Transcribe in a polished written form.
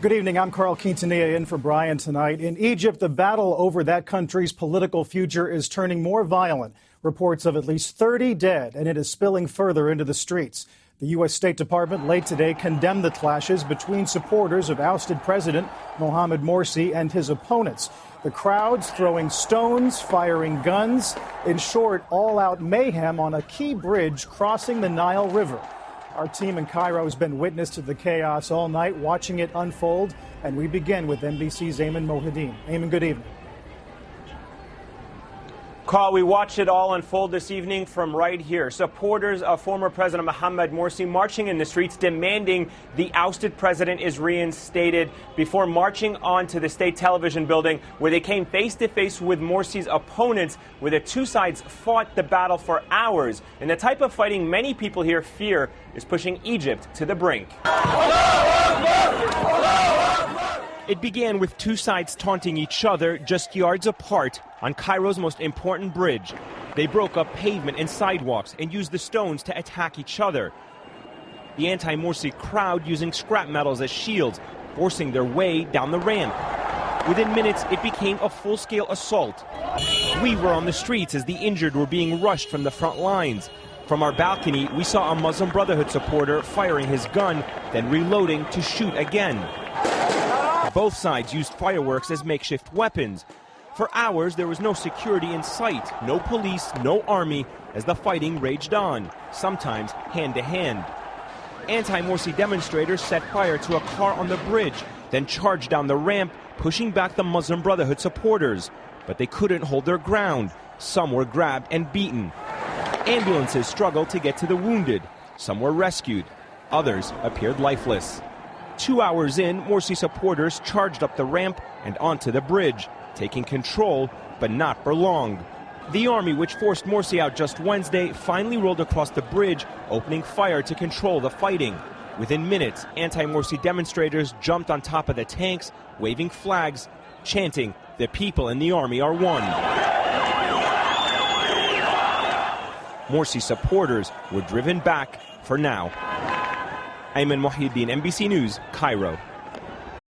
Good evening. I'm Carl Quintanilla in for Brian tonight. In Egypt, the battle over that country's political future is turning more violent. Reports of at least 30 dead, and it is spilling further into the streets. The U.S. State Department late today condemned the clashes between supporters of ousted President Mohamed Morsi and his opponents. The crowds throwing stones, firing guns. In short, all-out mayhem on a key bridge crossing the Nile River. Our team in Cairo has been witness to the chaos all night, watching it unfold. And we begin with NBC's Ayman Mohideen. Ayman, good evening. Carl, we watched it all unfold this evening from right here. Supporters of former President Mohamed Morsi marching in the streets demanding the ousted president is reinstated before marching on to the state television building where they came face to face with Morsi's opponents, where the two sides fought the battle for hours. And the type of fighting many people here fear is pushing Egypt to the brink. It began with two sides taunting each other just yards apart on Cairo's most important bridge. They broke up pavement and sidewalks and used the stones to attack each other. The anti-Morsi crowd using scrap metals as shields, forcing their way down the ramp. Within minutes, it became a full-scale assault. We were on the streets as the injured were being rushed from the front lines. From our balcony, we saw a Muslim Brotherhood supporter firing his gun, then reloading to shoot again. Both sides used fireworks as makeshift weapons. For hours, there was no security in sight, no police, no army, as the fighting raged on, sometimes hand-to-hand. Anti-Morsi demonstrators set fire to a car on the bridge, then charged down the ramp, pushing back the Muslim Brotherhood supporters. But they couldn't hold their ground. Some were grabbed and beaten. Ambulances struggled to get to the wounded. Some were rescued. Others appeared lifeless. 2 hours in, Morsi supporters charged up the ramp and onto the bridge, taking control, but not for long. The army, which forced Morsi out just Wednesday, finally rolled across the bridge, opening fire to control the fighting. Within minutes, anti-Morsi demonstrators jumped on top of the tanks, waving flags, chanting, "The people and the army are one." Morsi supporters were driven back for now. Ayman Mohideen, NBC News, Cairo.